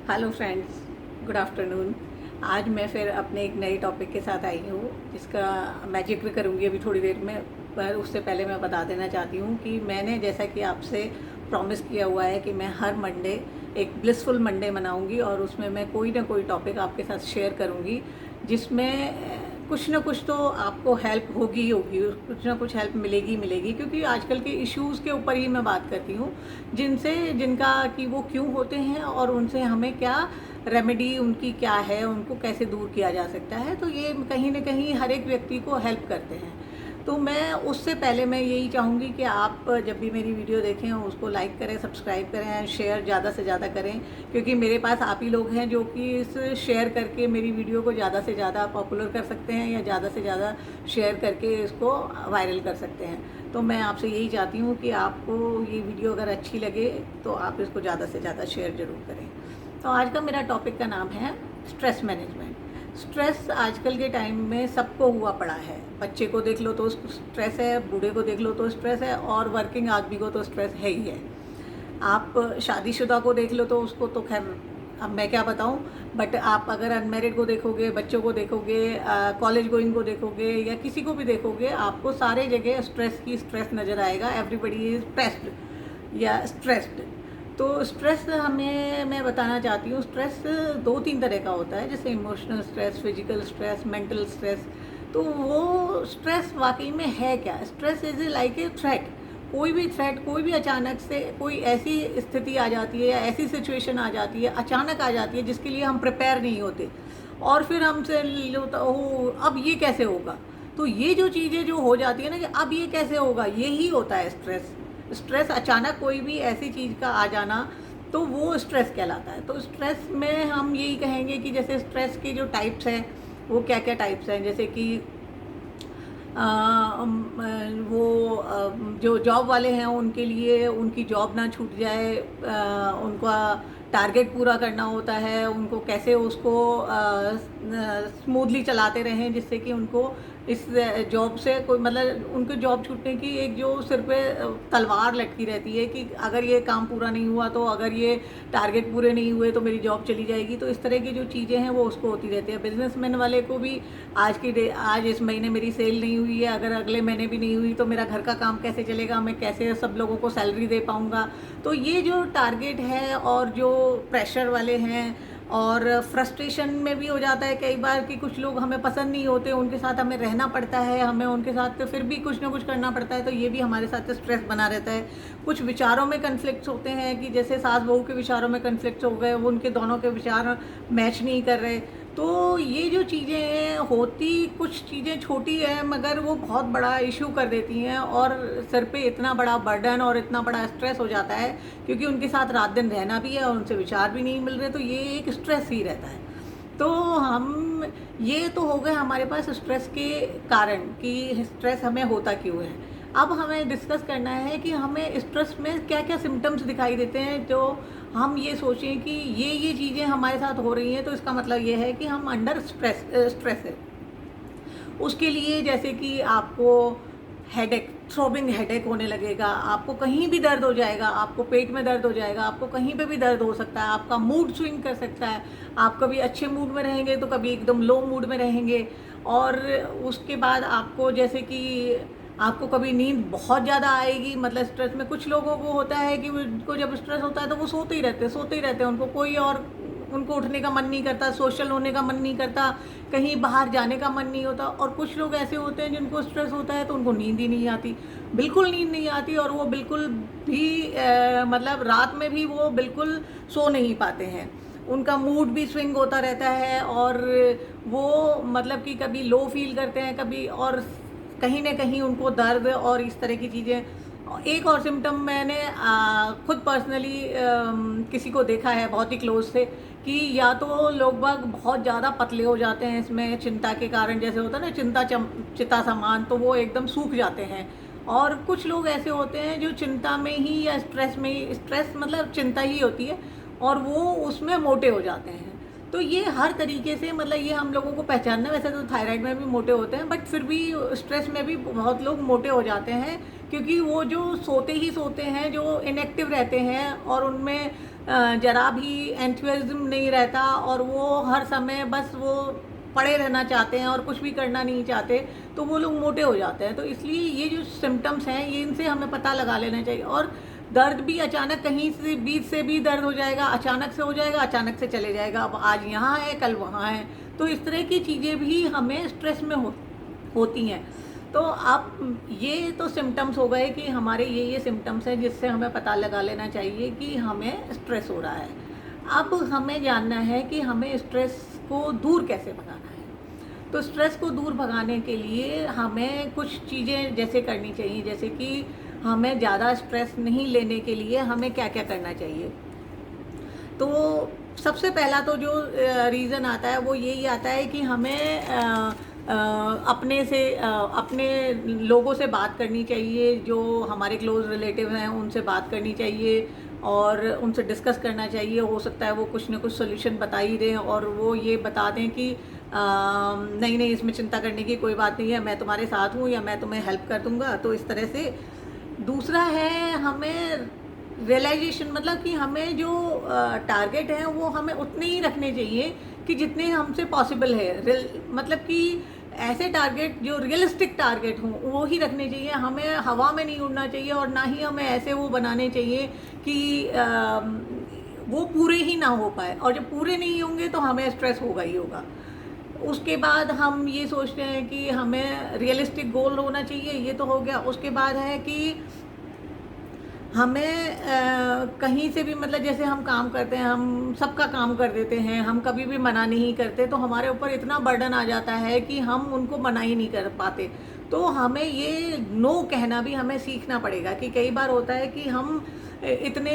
Hello friends, good afternoon. आज मैं फिर अपने एक नए टॉपिक के साथ आई हूँ जिसका मैं जिक्र करूँगी अभी थोड़ी देर में। पर उससे पहले मैं बता देना चाहती हूँ कि मैंने जैसा कि आपसे प्रॉमिस किया हुआ है कि मैं हर मंडे एक ब्लिसफुल मंडे मनाऊँगी और उसमें मैं कोई ना कोई टॉपिक आपके साथ शेयर करूँगी जिसमें कुछ ना कुछ तो आपको हेल्प होगी ही होगी, कुछ ना कुछ हेल्प मिलेगी मिलेगी, क्योंकि आजकल के इश्यूज़ के ऊपर ही मैं बात करती हूँ जिनका कि वो क्यों होते हैं और उनसे हमें क्या रेमेडी उनकी क्या है, उनको कैसे दूर किया जा सकता है। तो ये कहीं ना कहीं हर एक व्यक्ति को हेल्प करते हैं। तो मैं उससे पहले मैं यही चाहूँगी कि आप जब भी मेरी वीडियो देखें उसको लाइक करें, सब्सक्राइब करें, शेयर ज़्यादा से ज़्यादा करें, क्योंकि मेरे पास आप ही लोग हैं जो कि इस शेयर करके मेरी वीडियो को ज़्यादा से ज़्यादा पॉपुलर कर सकते हैं या ज़्यादा से ज़्यादा शेयर करके इसको वायरल कर सकते हैं। तो मैं आपसे यही चाहती हूँ कि आपको ये वीडियो अगर अच्छी लगे तो आप इसको ज़्यादा से ज़्यादा शेयर ज़रूर करें। तो आज का मेरा टॉपिक का नाम है स्ट्रेस मैनेजमेंट। स्ट्रेस आजकल के टाइम में सबको हुआ पड़ा है। बच्चे को देख लो तो स्ट्रेस है, बूढ़े को देख लो तो स्ट्रेस है, और वर्किंग आदमी को तो स्ट्रेस है ही है। आप शादीशुदा को देख लो तो उसको तो खैर अब मैं क्या बताऊं, बट आप अगर अनमेरिड को देखोगे, बच्चों को देखोगे, कॉलेज गोइंग को देखोगे या किसी को भी देखोगे, आपको सारे जगह स्ट्रेस नज़र आएगा। एवरीबडी इज़ स्ट्रेस्ड या स्ट्रेस्ड। तो स्ट्रेस हमें मैं बताना चाहती हूँ, स्ट्रेस दो तीन तरह का होता है, जैसे emotional stress, physical stress, mental stress. तो वो स्ट्रेस वाकई में है क्या? Stress is like a threat. कोई भी थ्रेट, कोई भी अचानक से कोई ऐसी स्थिति आ जाती है या ऐसी सिचुएशन आ जाती है, अचानक आ जाती है जिसके लिए हम प्रिपेयर नहीं होते, और फिर हमसे हो अब ये कैसे होगा। तो ये जो चीज़ें जो हो जाती है ना कि अब ये कैसे होगा, यही होता है स्ट्रेस। स्ट्रेस अचानक कोई भी ऐसी चीज़ का आ जाना, तो वो स्ट्रेस कहलाता है। तो स्ट्रेस में हम यही कहेंगे कि जैसे स्ट्रेस के जो टाइप्स हैं वो क्या क्या टाइप्स हैं, जैसे कि वो जो जॉब वाले हैं उनके लिए उनकी जॉब ना छूट जाए, उनका टारगेट पूरा करना होता है, उनको कैसे उसको स्मूथली चलाते रहें जिससे कि उनको इस जॉब से कोई मतलब उनको जॉब छूटने की एक जो सिर पे तलवार लटकी रहती है कि अगर ये काम पूरा नहीं हुआ, तो अगर ये टारगेट पूरे नहीं हुए तो मेरी जॉब चली जाएगी। तो इस तरह की जो चीज़ें हैं वो उसको होती रहती है। बिजनेसमैन वाले को भी आज इस महीने मेरी सेल नहीं हुई है, अगर अगले महीने भी नहीं हुई तो मेरा घर का काम कैसे चलेगा, मैं कैसे सब लोगों को सैलरी दे पाऊँगा। तो ये जो टारगेट है और जो प्रेशर वाले हैं, और फ्रस्ट्रेशन में भी हो जाता है कई बार कि कुछ लोग हमें पसंद नहीं होते, उनके साथ हमें रहना पड़ता है, हमें उनके साथ तो फिर भी कुछ ना कुछ करना पड़ता है, तो ये भी हमारे साथ स्ट्रेस बना रहता है। कुछ विचारों में कन्फ्लिक्ट्स होते हैं कि जैसे सास बहू के विचारों में कन्फ्लिक्ट्स हो गए, वो उनके दोनों के विचार मैच नहीं कर रहे। तो ये जो चीज़ें होती, कुछ चीज़ें छोटी हैं मगर वो बहुत बड़ा इशू कर देती हैं, और सर पे इतना बड़ा बर्डन और इतना बड़ा स्ट्रेस हो जाता है, क्योंकि उनके साथ रात दिन रहना भी है और उनसे विचार भी नहीं मिल रहे, तो ये एक स्ट्रेस ही रहता है। तो हम ये तो हो गए हमारे पास स्ट्रेस के कारण कि स्ट्रेस हमें होता क्यों है। अब हमें डिस्कस करना है कि हमें स्ट्रेस में क्या क्या सिम्टम्स दिखाई देते हैं, जो हम ये सोचें कि ये चीज़ें हमारे साथ हो रही हैं तो इसका मतलब ये है कि हम अंडर स्ट्रेस है। उसके लिए जैसे कि आपको हेडेक, थ्रोबिंग हेडेक होने लगेगा, आपको कहीं भी दर्द हो जाएगा, आपको पेट में दर्द हो जाएगा, आपको कहीं पे भी दर्द हो सकता है, आपका मूड स्विंग कर सकता है, आप कभी अच्छे मूड में रहेंगे तो कभी एकदम लो मूड में रहेंगे। और उसके बाद आपको जैसे कि आपको कभी नींद बहुत ज़्यादा आएगी, मतलब स्ट्रेस में कुछ लोगों को होता है कि उनको जब स्ट्रेस होता है तो वो सोते ही रहते हैं, उनको कोई और उनको उठने का मन नहीं करता, सोशल होने का मन नहीं करता, कहीं बाहर जाने का मन नहीं होता। और कुछ लोग ऐसे होते हैं जिनको स्ट्रेस होता है तो उनको नींद ही नहीं आती, बिल्कुल नींद नहीं आती, और वो बिल्कुल भी मतलब रात में भी वो बिल्कुल सो नहीं पाते हैं, उनका मूड भी स्विंग होता रहता है, और वो मतलब कि कभी लो फील करते हैं, कभी और कहीं ना कहीं उनको दर्द और इस तरह की चीज़ें। एक और सिम्टम मैंने खुद पर्सनली किसी को देखा है बहुत ही क्लोज से, कि या तो लोग बाग बहुत ज़्यादा पतले हो जाते हैं इसमें चिंता के कारण, जैसे होता है ना चिता समान, तो वो एकदम सूख जाते हैं। और कुछ लोग ऐसे होते हैं जो चिंता में ही या स्ट्रेस में ही, स्ट्रेस मतलब चिंता ही होती है, और वो उसमें मोटे हो जाते हैं। तो ये हर तरीके से मतलब ये हम लोगों को पहचानना, वैसे तो थायराइड में भी मोटे होते हैं, बट फिर भी स्ट्रेस में भी बहुत लोग मोटे हो जाते हैं, क्योंकि वो जो सोते ही सोते हैं, जो इनएक्टिव रहते हैं, और उनमें ज़रा भी एंथुसियाज्म नहीं रहता और वो हर समय बस वो पड़े रहना चाहते हैं और कुछ भी करना नहीं चाहते, तो वो लोग मोटे हो जाते हैं। तो इसलिए ये जो सिम्पटम्स हैं, ये इनसे हमें पता लगा लेना चाहिए। और दर्द भी अचानक कहीं से बीच से भी दर्द हो जाएगा, अचानक से हो जाएगा, अचानक से चले जाएगा। अब आज यहाँ है, कल वहाँ है। तो इस तरह की चीज़ें भी हमें स्ट्रेस में होती हैं। तो अब ये तो सिम्पटम्स हो गए कि हमारे ये सिम्पटम्स हैं जिससे हमें पता लगा लेना चाहिए कि हमें स्ट्रेस हो रहा है। अब हमें जानना है कि हमें स्ट्रेस को दूर कैसे भगाना है। तो स्ट्रेस को दूर भगाने के लिए हमें कुछ चीज़ें जैसे करनी चाहिए, जैसे कि हमें ज़्यादा स्ट्रेस नहीं लेने के लिए हमें क्या क्या करना चाहिए। तो सबसे पहला तो जो रीज़न आता है वो यही आता है कि हमें अपने लोगों से बात करनी चाहिए, जो हमारे क्लोज रिलेटिव हैं उनसे बात करनी चाहिए और उनसे डिस्कस करना चाहिए। हो सकता है वो कुछ ना कुछ सोल्यूशन बता ही दें और वो ये बता दें कि नहीं नहीं, इसमें चिंता करने की कोई बात नहीं है, मैं तुम्हारे साथ हूँ या मैं तुम्हें हेल्प कर दूँगा। तो इस तरह से दूसरा है, हमें रियलाइजेशन, मतलब कि हमें जो टारगेट है वो हमें उतने ही रखने चाहिए कि जितने हमसे पॉसिबल है। मतलब कि ऐसे टारगेट जो रियलिस्टिक टारगेट हों वो ही रखने चाहिए। हमें हवा में नहीं उड़ना चाहिए और ना ही हमें ऐसे वो बनाने चाहिए कि वो पूरे ही ना हो पाए, और जब पूरे नहीं होंगे तो हमें स्ट्रेस होगा ही होगा। उसके बाद हम ये सोचते हैं कि हमें रियलिस्टिक गोल होना चाहिए, ये तो हो गया। उसके बाद है कि हमें कहीं से भी, मतलब जैसे हम काम करते हैं, हम सबका काम कर देते हैं, हम कभी भी मना नहीं करते, तो हमारे ऊपर इतना बर्डन आ जाता है कि हम उनको मना ही नहीं कर पाते। तो हमें ये नो कहना भी हमें सीखना पड़ेगा कि कई बार होता है कि हम इतने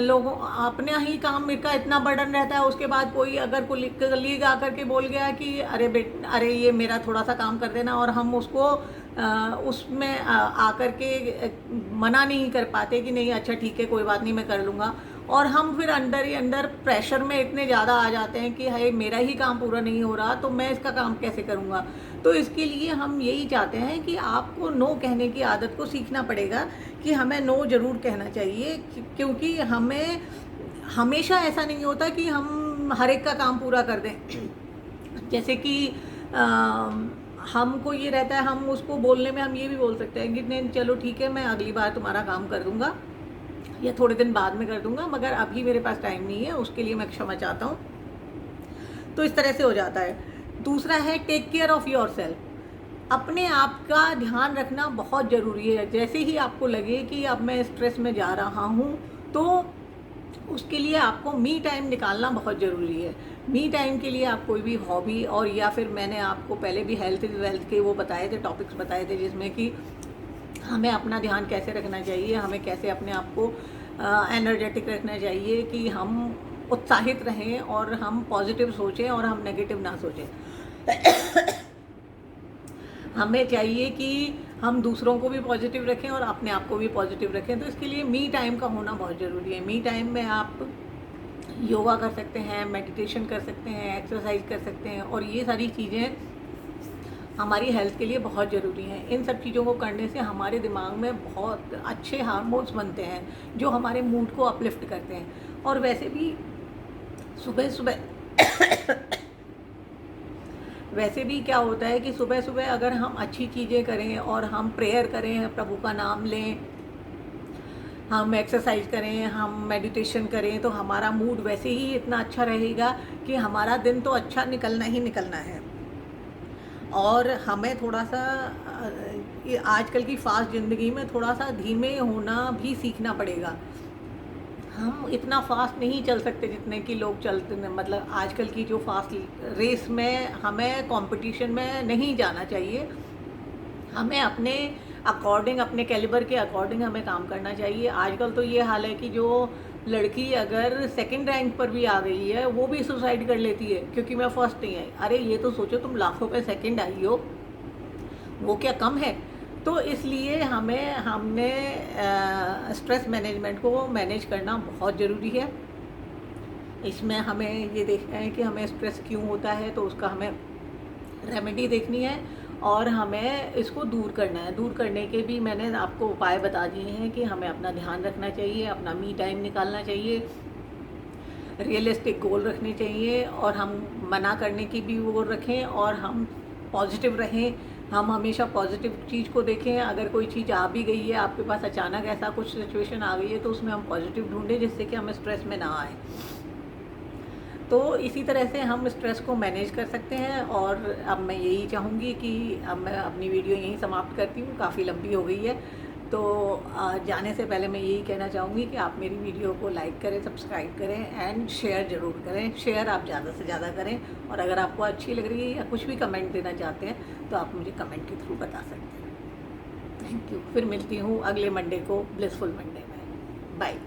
लोगों, अपना ही काम का इतना बर्डन रहता है, उसके बाद कोई अगर कलीग आकर के बोल गया कि अरे ये मेरा थोड़ा सा काम कर देना, और हम उसको उसमें आकर के मना नहीं कर पाते कि नहीं अच्छा ठीक है कोई बात नहीं मैं कर लूँगा, और हम फिर अंदर ही अंदर प्रेशर में इतने ज़्यादा आ जाते हैं कि हाय मेरा ही काम पूरा नहीं हो रहा तो मैं इसका काम कैसे करूँगा। तो इसके लिए हम यही चाहते हैं कि आपको नो कहने की आदत को सीखना पड़ेगा कि हमें नो ज़रूर कहना चाहिए, क्योंकि हमें हमेशा ऐसा नहीं होता कि हम हर एक का काम पूरा कर दें। जैसे कि हमको ये रहता है, हम उसको बोलने में हम ये भी बोल सकते हैं कि नहीं चलो ठीक है मैं अगली बार तुम्हारा काम कर दूँगा या थोड़े दिन बाद में कर दूँगा, मगर अभी मेरे पास टाइम नहीं है, उसके लिए मैं क्षमा चाहता हूँ। तो इस तरह से हो जाता है। दूसरा है टेक केयर ऑफ़ योरसेल्फ। अपने आप का ध्यान रखना बहुत ज़रूरी है। जैसे ही आपको लगे कि अब मैं स्ट्रेस में जा रहा हूँ, तो उसके लिए आपको मी टाइम निकालना बहुत ज़रूरी है। मी टाइम के लिए आप कोई भी हॉबी, और या फिर मैंने आपको पहले भी हेल्थ इज़ वेल्थ के वो बताए थे, टॉपिक्स बताए थे, जिसमें कि हमें अपना ध्यान कैसे रखना चाहिए, हमें कैसे अपने आप को एनर्जेटिक रखना चाहिए कि हम उत्साहित रहें और हम पॉजिटिव सोचें और हम नेगेटिव ना सोचें। हमें चाहिए कि हम दूसरों को भी पॉजिटिव रखें और अपने आप को भी पॉजिटिव रखें। तो इसके लिए मी टाइम का होना बहुत ज़रूरी है। मी टाइम में आप योगा कर सकते हैं, मेडिटेशन कर सकते हैं, एक्सरसाइज कर सकते हैं, और ये सारी चीज़ें हमारी हेल्थ के लिए बहुत ज़रूरी हैं। इन सब चीज़ों को करने से हमारे दिमाग में बहुत अच्छे हार्मोन्स बनते हैं जो हमारे मूड को अपलिफ्ट करते हैं। और वैसे भी सुबह सुबह वैसे भी क्या होता है कि सुबह सुबह अगर हम अच्छी चीज़ें करें और हम प्रेयर करें, प्रभु का नाम लें, हम एक्सरसाइज करें, हम मेडिटेशन करें, तो हमारा मूड वैसे ही इतना अच्छा रहेगा कि हमारा दिन तो अच्छा निकलना ही निकलना है। और हमें थोड़ा सा ये आजकल की फास्ट ज़िंदगी में थोड़ा सा धीमे होना भी सीखना पड़ेगा। हम इतना फास्ट नहीं चल सकते जितने कि लोग चलते हैं। मतलब आजकल की जो फास्ट रेस में हमें कंपटीशन में नहीं जाना चाहिए। हमें अपने अकॉर्डिंग, अपने कैलिबर के अकॉर्डिंग हमें काम करना चाहिए। आजकल तो ये हाल है कि जो लड़की अगर सेकंड रैंक पर भी आ गई है वो भी सुसाइड कर लेती है क्योंकि मैं फर्स्ट नहीं आई। अरे ये तो सोचो, तुम लाखों पे सेकंड आई हो, वो क्या कम है? तो इसलिए हमने स्ट्रेस मैनेजमेंट को मैनेज करना बहुत ज़रूरी है। इसमें हमें ये देखना है कि हमें स्ट्रेस क्यों होता है, तो उसका हमें रेमेडी देखनी है और हमें इसको दूर करना है। दूर करने के भी मैंने आपको उपाय बता दिए हैं कि हमें अपना ध्यान रखना चाहिए, अपना मी टाइम निकालना चाहिए, रियलिस्टिक गोल रखने चाहिए और हम मना करने की भी वो रखें और हम पॉजिटिव रहें। हम हमेशा पॉजिटिव चीज़ को देखें। अगर कोई चीज़ आ भी गई है आपके पास, अचानक ऐसा कुछ सिचुएशन आ गई है, तो उसमें हम पॉजिटिव ढूंढें जिससे कि हमें स्ट्रेस में ना आए। तो इसी तरह से हम स्ट्रेस को मैनेज कर सकते हैं। और अब मैं यही चाहूँगी कि अब मैं अपनी वीडियो यहीं समाप्त करती हूँ, काफ़ी लंबी हो गई है। तो जाने से पहले मैं यही कहना चाहूँगी कि आप मेरी वीडियो को लाइक करें, सब्सक्राइब करें एंड शेयर ज़रूर करें। शेयर आप ज़्यादा से ज़्यादा करें, और अगर आपको अच्छी लग रही है या कुछ भी कमेंट देना चाहते हैं तो आप मुझे कमेंट के थ्रू बता सकते हैं। Thank you. फिर मिलती हूँ अगले मंडे को, ब्लिसफुल मंडे में। बाय।